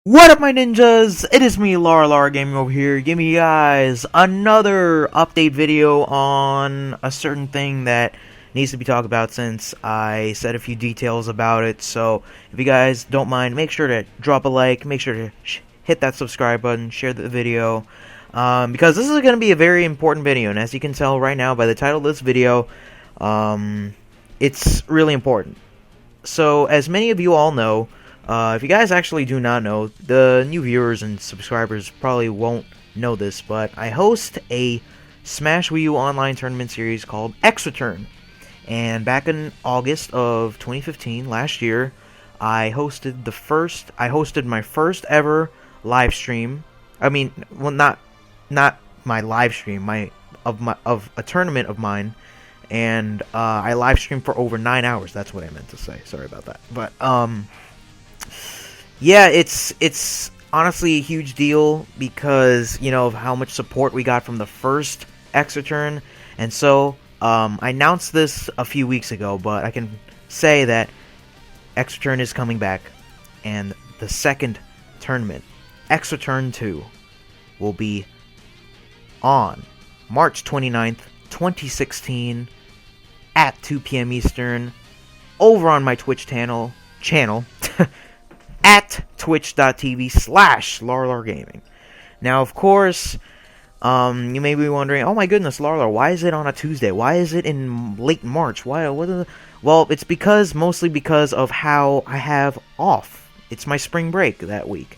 What up, my ninjas? It is me, Lar Gaming over here, giving you guys another update video on a certain thing that needs to be talked about since I said a few details about it. So, if you guys don't mind, make sure to drop a like, make sure to hit that subscribe button, share the video, because this is going to be a very important video, and as you can tell right now by the title of this video, it's really important. So, as many of you all know, if you guys actually do not know, the new viewers and subscribers probably won't know this, but I host a Smash Wii U online tournament series called X Return. And back in August of 2015, last year, I hosted my first ever live stream. I mean, well, not my live stream, of a tournament of mine, and I live streamed for over 9 hours. That's what I meant to say. Sorry about that. But yeah, it's honestly a huge deal because, you know, of how much support we got from the first X Return. And so, I announced this a few weeks ago, but I can say that X Return is coming back. And the second tournament, X Return 2, will be on March 29th, 2016 at 2 p.m. Eastern over on my Twitch channel at twitch.tv/LarLarGaming. Now, of course, you may be wondering, oh my goodness, Larlar, why is it on a Tuesday? Why is it in late March? Well, it's mostly because of how I have off. It's my spring break that week.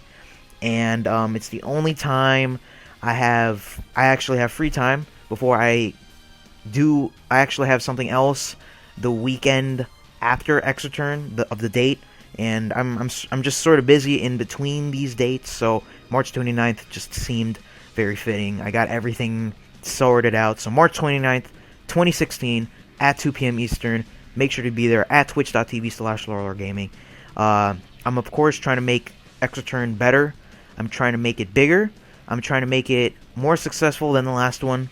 And it's the only time I actually have free time before I actually have something else the weekend after X Return of the date. And I'm just sort of busy in between these dates, so March 29th just seemed very fitting. I got everything sorted out. So March 29th, 2016, at 2 p.m. Eastern. Make sure to be there at twitch.tv/LarLarGaming. I'm, of course, trying to make X Return better. I'm trying to make it bigger. I'm trying to make it more successful than the last one.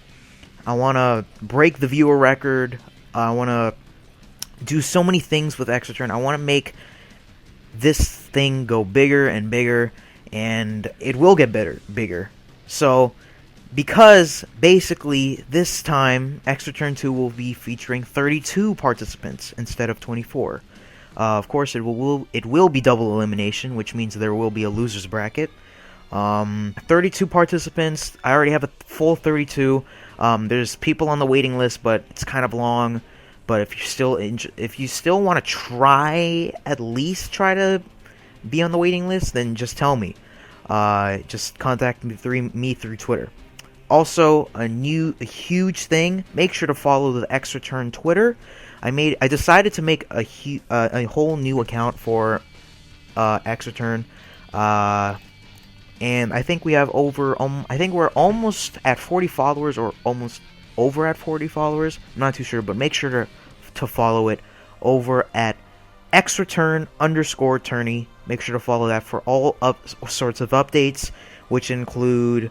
I want to break the viewer record. I want to do so many things with X Return. I want to make this thing go bigger and bigger, and it will get bigger. So, because basically this time X Return 2 will be featuring 32 participants instead of 24. Of course, it will be double elimination, which means there will be a losers bracket. 32 participants. I already have a full 32. There's people on the waiting list, but it's kind of long. But if you still want to at least try to be on the waiting list, then just tell me. Just contact me through Twitter. Also, a huge thing. Make sure to follow the X Return Twitter. I decided to make a whole new account for X Return. And I think we have I think we're almost at 40 followers, or almost over at 40 followers. I'm not too sure, but make sure to follow it over at xreturn_tourney. Make sure to follow that for all sorts of updates, which include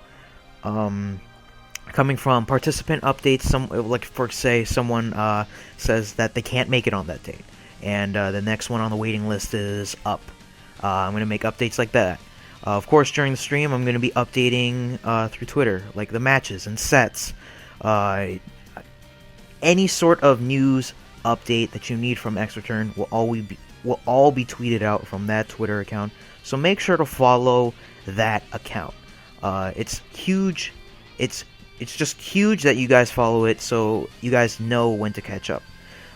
coming from participant updates. Like, for say, someone says that they can't make it on that date, and the next one on the waiting list is up. I'm going to make updates like that. Of course, during the stream, I'm going to be updating through Twitter, like the matches and sets. Any sort of news update that you need from X Return will all be tweeted out from that Twitter account. So make sure to follow that account. It's huge. It's just huge that you guys follow it, so you guys know when to catch up.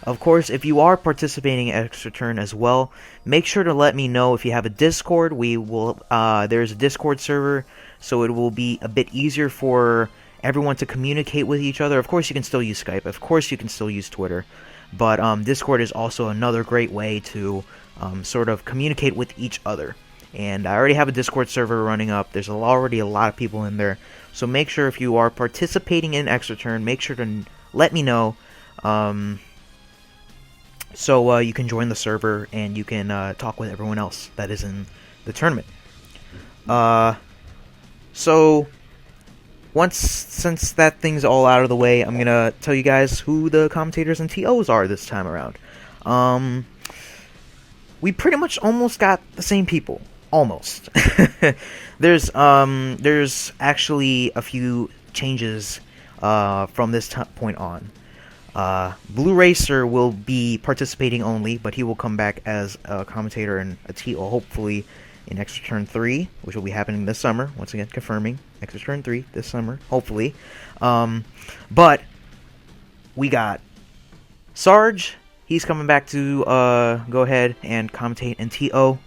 Of course, if you are participating in X Return as well, make sure to let me know if you have a Discord. There's a Discord server, so it will be a bit easier for everyone to communicate with each other. Of course, you can still use Skype. Of course, you can still use Twitter. But Discord is also another great way to sort of communicate with each other. And I already have a Discord server running up. There's already a lot of people in there. So make sure, if you are participating in X Return, make sure to let me know. So you can join the server and you can talk with everyone else that is in the tournament. So since that thing's all out of the way, I'm gonna tell you guys who the commentators and TOs are this time around. We pretty much almost got the same people. almost. There's actually a few changes from this point on. Blue Racer will be participating only, but he will come back as a commentator and a TO, hopefully in Extra Turn 3, which will be happening this summer. Once again, confirming Extra Turn 3 this summer, hopefully. But we got Sarge. He's coming back to go ahead and commentate and TO.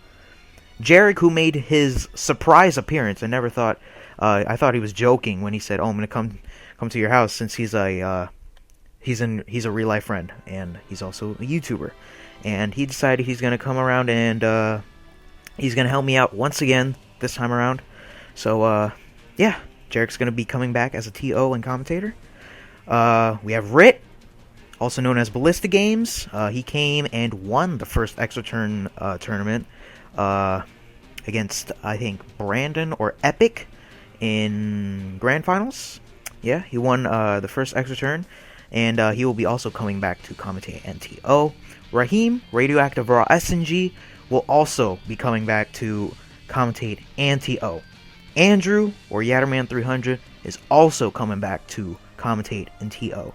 Jeric, who made his surprise appearance. I never thought. I thought he was joking when he said, "Oh, I'm gonna come to your house," since he's a real life friend and he's also a YouTuber. And he decided he's gonna come around and he's gonna help me out once again this time around. So yeah, Jeric's gonna be coming back as a TO and commentator. We have Rit, also known as Ballista Games. He came and won the first Extra Turn tournament against, I think, Brandon or Epic in Grand Finals. Yeah, he won the first Extra Turn, and he will be also coming back to commentate NTO. Raheem, Radioactive Raw SNG, will also be coming back to commentate NTO. Andrew, or Yatterman300, is also coming back to commentate NTO.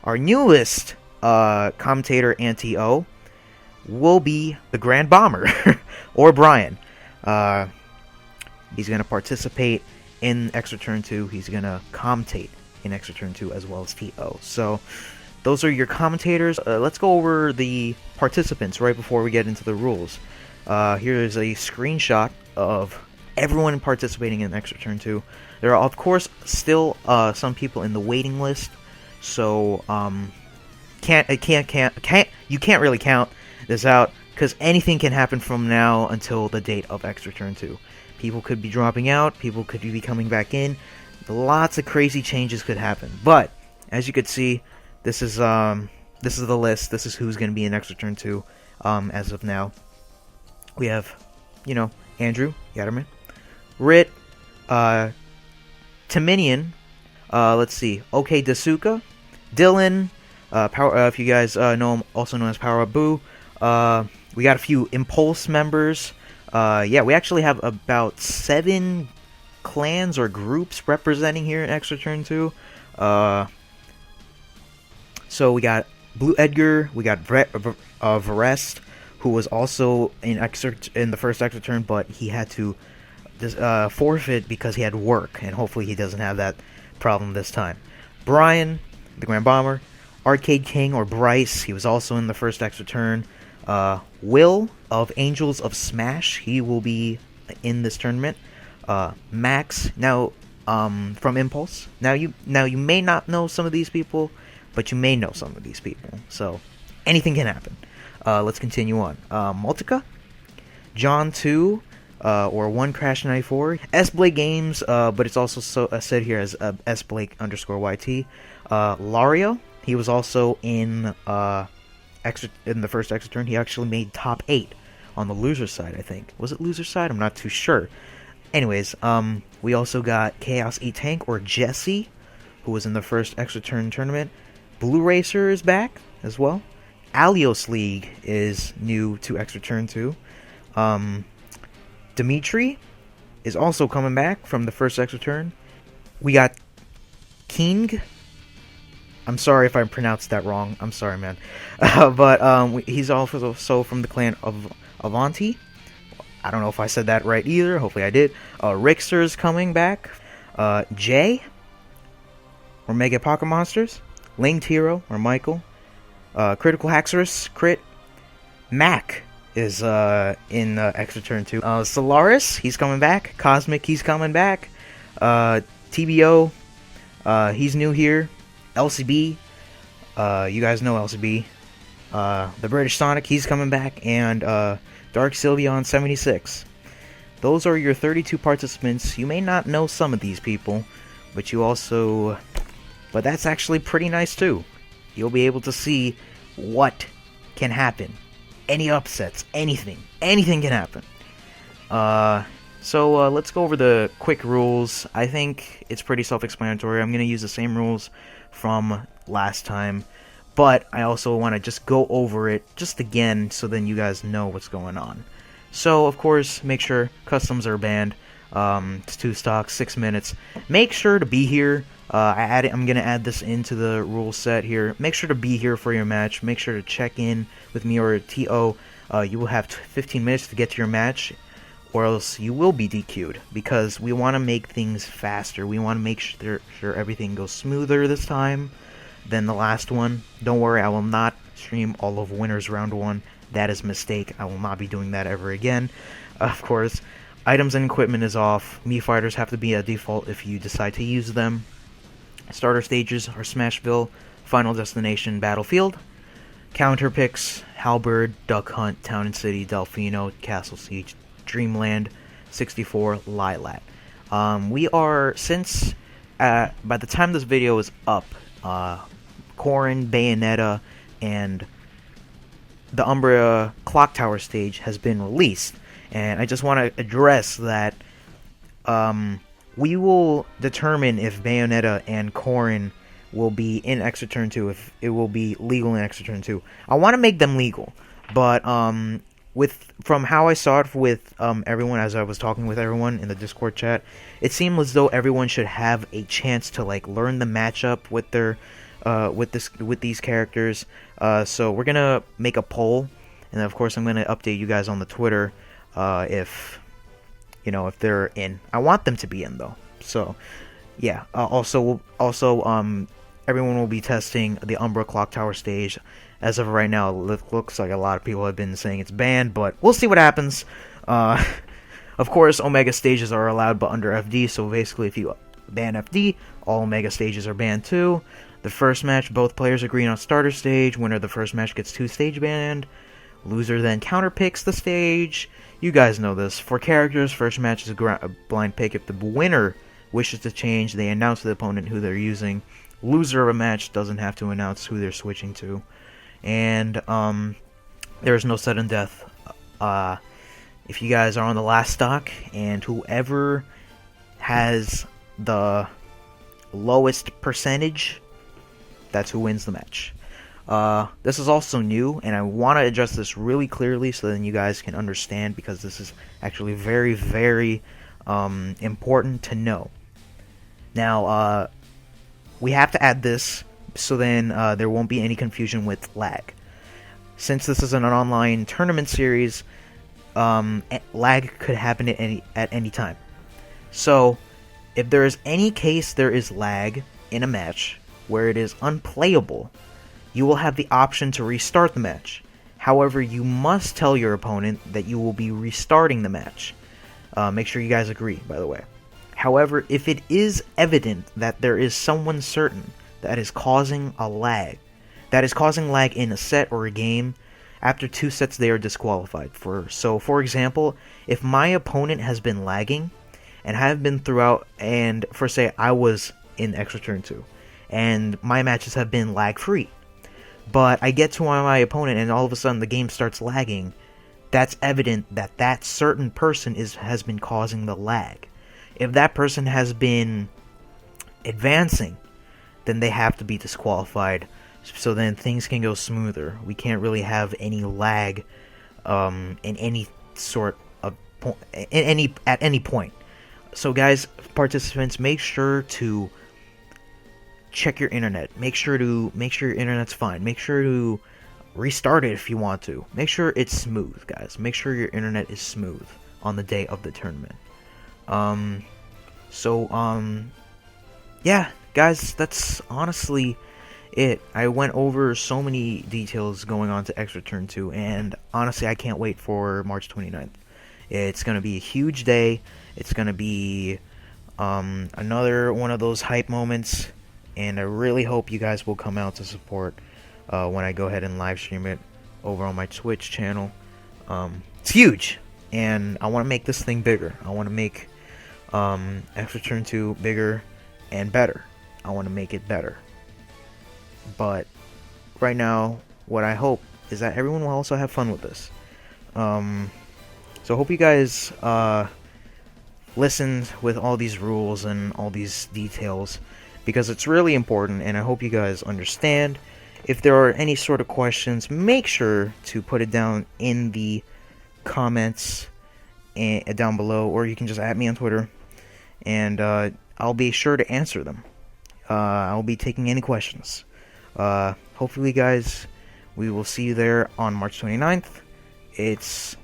Our newest commentator NTO will be the Grand Bomber, or Brian. He's going to participate in Extra Turn 2. He's going to commentate in Extra Turn 2 as well as TO. So those are your commentators. Let's go over the participants right before we get into the rules. Here is a screenshot of everyone participating in Extra Turn 2. There are, of course, still some people in the waiting list. So you can't really count this out, because anything can happen from now until the date of Extra Turn 2. People could be dropping out, people could be coming back in. Lots of crazy changes could happen. But as you could see, this is the list. This is who's going to be in Extra Turn 2 as of now. We have, Andrew Yatterman, Rit, Taminian, let's see, OK Dasuka, Dylan, if you guys know him, also known as Power Up Boo. We got a few Impulse members. Yeah, we actually have about 7 clans or groups representing here in Extra Turn 2. So we got Blue Edgar, we got Varest, who was also in the first Extra Turn, but he had to forfeit because he had work, and hopefully he doesn't have that problem this time. Brian, the Grand Bomber, Arcade King or Bryce, he was also in the first Extra Turn. Will of Angels of Smash, he will be in this tournament. Max, now from Impulse. Now you may not know some of these people, but you may know some of these people. So anything can happen. Let's continue on. Multica, John 2, or 1 Crash 94, S Blake Games, but it's also said here as S Blake _YT. Lario, he was also in the first Extra Turn. He actually made top 8 on the loser side, I think. Was it loser side? I'm not too sure. Anyways, we also got Chaos E-Tank, or Jesse, who was in the first Extra Turn tournament. Blue Racer is back as well. Alios League is new to Extra Turn 2. Dimitri is also coming back from the first Extra Turn. We got King. I'm sorry if I pronounced that wrong. I'm sorry, man. But he's also from the clan of Avanti. I don't know if I said that right either. Hopefully I did. Rickster's coming back. Jay, or Mega Pocket Monsters. Linged Hero, or Michael. Critical Haxorus, Crit. Mac is in Extra Turn 2. Solaris, he's coming back. Cosmic, he's coming back. TBO, he's new here. LCB, you guys know LCB. The British Sonic, he's coming back. And Dark Sylveon 76. Those are your 32 participants. You may not know some of these people, but but that's actually pretty nice too. You'll be able to see what can happen. Any upsets, anything can happen. So let's go over the quick rules. I think it's pretty self-explanatory. I'm going to use the same rules from last time, but I also want to just go over it just again so then you guys know what's going on. So, of course, make sure customs are banned. It's 2 stocks, 6 minutes. Make sure to be here. I'm going to add this into the rule set here. Make sure to be here for your match. Make sure to check in with me or TO. You will have 15 minutes to get to your match, or else you will be DQ'd, because we want to make things faster. We want to make sure everything goes smoother this time than the last one. Don't worry, I will not stream all of Winners Round 1. That is a mistake. I will not be doing that ever again. Of course, items and equipment is off. Mii fighters have to be a default if you decide to use them. Starter stages are Smashville, Final Destination, Battlefield. Counter picks: Halberd, Duck Hunt, Town and City, Delfino, Castle Siege, Dreamland, 64, Lilat. We are, since by the time this video is up, Corrin, Bayonetta, and the Umbra Clock Tower stage has been released, and I just want to address that we will determine if Bayonetta and Corrin will be in Extra Turn 2, if it will be legal in Extra Turn 2. I want to make them legal, but from how I saw it with everyone, as I was talking with everyone in the Discord chat, it seemed as though everyone should have a chance to like learn the matchup with their with these characters. So we're gonna make a poll, and of course I'm gonna update you guys on the Twitter if they're in. I want them to be in though. So yeah. Also, everyone will be testing the Umbra Clock Tower stage. As of right now, it looks like a lot of people have been saying it's banned, but we'll see what happens. Of course, Omega stages are allowed, but under FD. So basically, if you ban FD, all Omega stages are banned too. The first match, both players agree on starter stage. Winner of the first match gets 2 stage banned. Loser then counterpicks the stage. You guys know this. For characters, first match is a blind pick. If the winner wishes to change, they announce to the opponent who they're using. Loser of a match doesn't have to announce who they're switching to. And there is no sudden death. If you guys are on the last stock, and whoever has the lowest percentage, that's who wins the match. This is also new, and I want to address this really clearly so then you guys can understand, because this is actually very, very important to know. Now, we have to add this so then there won't be any confusion with lag. Since this is an online tournament series, lag could happen at any time. So, if there is any case there is lag in a match where it is unplayable, you will have the option to restart the match. However, you must tell your opponent that you will be restarting the match. Make sure you guys agree, by the way. However, if it is evident that there is someone certain that is causing lag in a set or a game, after 2 sets they are disqualified. So, for example, if my opponent has been lagging and have been throughout, and for say I was in Extra Turn 2, and my matches have been lag-free, but I get to my opponent and all of a sudden the game starts lagging, that's evident that that certain person has been causing the lag. If that person has been advancing, then they have to be disqualified, so then things can go smoother. We can't really have any lag in any sort of at any point. So guys, participants, make sure to check your internet. Make sure your internet's fine. Make sure to restart it if you want to. Make sure it's smooth, guys. Make sure your internet is smooth on the day of the tournament. Yeah, guys, that's honestly it. I went over so many details going on to Extra Turn 2, and honestly, I can't wait for March 29th. It's going to be a huge day. It's going to be another one of those hype moments, and I really hope you guys will come out to support when I go ahead and live stream it over on my Twitch channel. It's huge, and I want to make this thing bigger. I want to make Extra Turn 2 bigger and better. I want to make it better. But right now, what I hope is that everyone will also have fun with this. So I hope you guys listened with all these rules and all these details, because it's really important, and I hope you guys understand. If there are any sort of questions, make sure to put it down in the comments down below, or you can just @me on Twitter, and I'll be sure to answer them. I'll be taking any questions. Hopefully, guys, we will see you there on March 29th. It's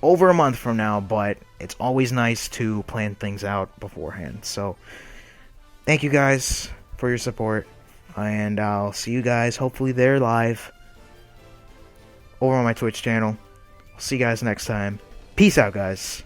over a month from now, but it's always nice to plan things out beforehand. So, thank you guys for your support, and I'll see you guys hopefully there live over on my Twitch channel. I'll see you guys next time. Peace out, guys.